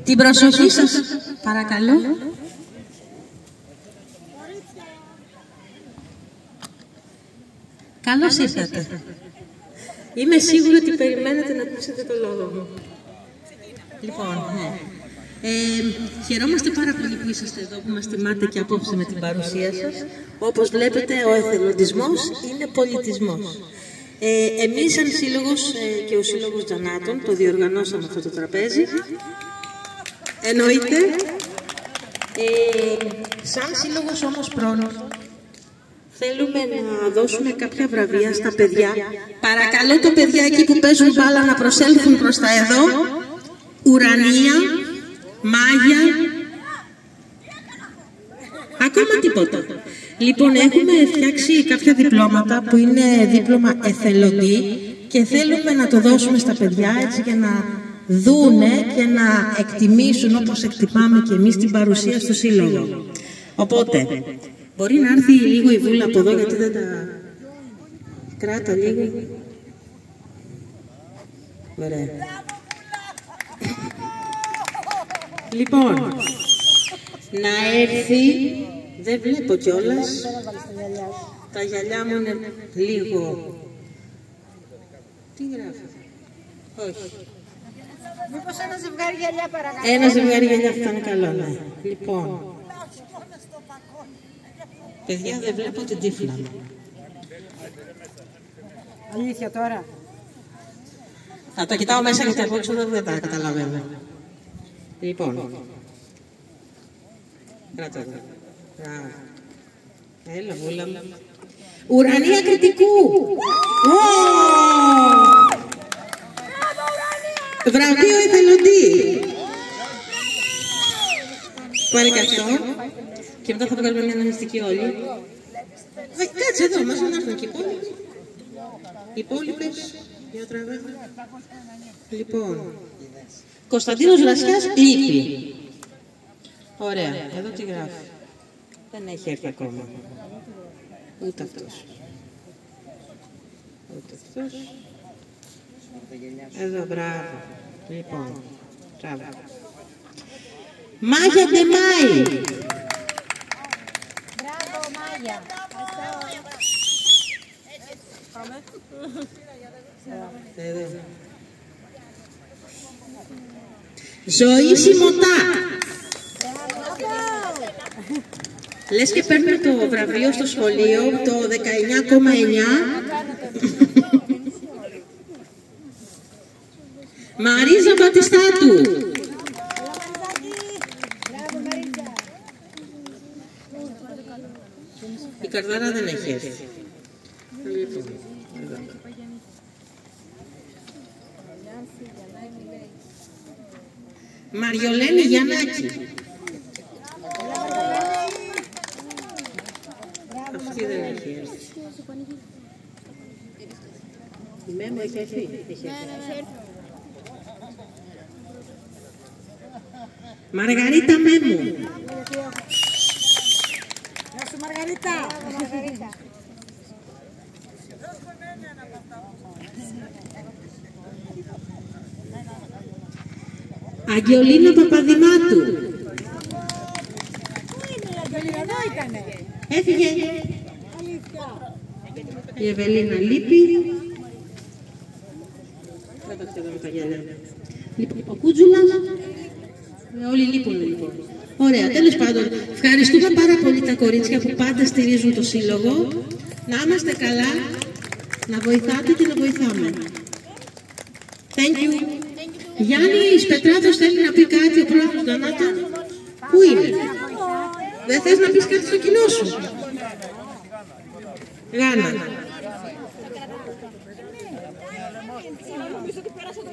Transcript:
Την προσοχή σας, παρακαλώ. Καλώς ήρθατε. Είμαι σίγουρη ότι περιμένετε να ακούσετε το λόγο μου. Λοιπόν, χαιρόμαστε πάρα πολύ που είσαστε εδώ, που μας τιμάτε και απόψε με την παρουσία σας. Όπως βλέπετε, ο εθελοντισμός είναι πολιτισμός. Εμείς σαν σύλλογος και ο Σύλλογος Τζανάτων το διοργανώσαμε αυτό το τραπέζι. Εννοείται. Σαν σύλλογος όμως Πρόνος θέλουμε να δώσουμε κάποια βραβεία στα παιδιά. Παρακαλώ τα παιδιά εκεί που παίζουν μπάλα να προσέλθουν προς τα εδώ. Ουρανία, μάγια, ακόμα τίποτα. Λοιπόν, έχουμε φτιάξει κάποια διπλώματα που είναι δίπλωμα εθελοντή και θέλουμε να το δώσουμε στα παιδιά έτσι για να δούνε και να εκτιμήσουν όπως εκτιμάμε και εμείς την παρουσία στο σύλλογο. Οπότε, μπορεί να έρθει λίγο η Βούλα από εδώ γιατί δεν τα κράτα λίγο. Ωραία. Λοιπόν, να έρθει, δεν βλέπω κιόλας, τα γυαλιά μου είναι λίγο. Τι γράφει? Όχι. Μήπως ένα ζευγάρι γυαλιά παρακαλώ? Ένα ζευγάρι γυαλιά θα είναι καλό, ναι. Λοιπόν, παιδιά δεν βλέπω την τύφλα μου. Αλήθεια τώρα? Θα το κοιτάω μέσα γιατί από έξω δεν τα καταλαβαίνω. Λοιπόν, κράτα εδώ. Έλα Βούλα μου. Ουρανία Κρητικού. Βραβείο εθελοντή. Πάρε και αυτό. Και μετά θα βγάλουμε μια αναμνηστική όλοι. Κάτσε εδώ, μας να έρθουν και οι υπόλοιποι. Οι υπόλοιπες. Για τραβέ. Λοιπόν. Κωνσταντίνος Ρασιάς λείπει. Ωραία. Εδώ τι γράφει? Δεν έχει έρθει ακόμα. Ούτε αυτός. Ούτε αυτός. Εδώ, μπράβο. Λοιπόν, μπράβο. Μάγια Ντεμάη. Μπράβο Μάγια. Πάμε. Εδώ. Ζωή Σιμωτά. Λες και παίρνουμε το βραβείο στο σχολείο, το 19,9. Μαρίζα Μπατιστάτου. Η καρδάρα δεν έχει έρθει. Μαριολένη Γιαννάκη. Αυτή δεν έχει έρθει. Η Μέμο έχει έρθει. Μαργαρίτα Μέμου. Γεια σου Μαργαρίτα. Αγγελίνα Παπαδημάτου. Πού είναι η Αγγελίνα? Εδώ ήτανε. Έφυγε. Αλήθεια. Η Ευελίνα λείπει. Κάταξε εδώ με τα γυαλιά. Λοιπόν, ο Κούτζουλας. Όλοι λείπουν λοιπόν. Ωραία, τέλος πάντων. Ευχαριστούμε πάρα πολύ τα κορίτσια που πάντα στηρίζουν το σύλλογο. Να είμαστε καλά, να βοηθάτε και να βοηθάμε. Thank you. Γιάννη Πετράδος θέλει να πει κάτι, ο πρόεδρος Τζανάτων. Πού είναι? Δεν θες να πεις κάτι στο κοινό σου? Γάνα. Νομίζω ότι πέρασα το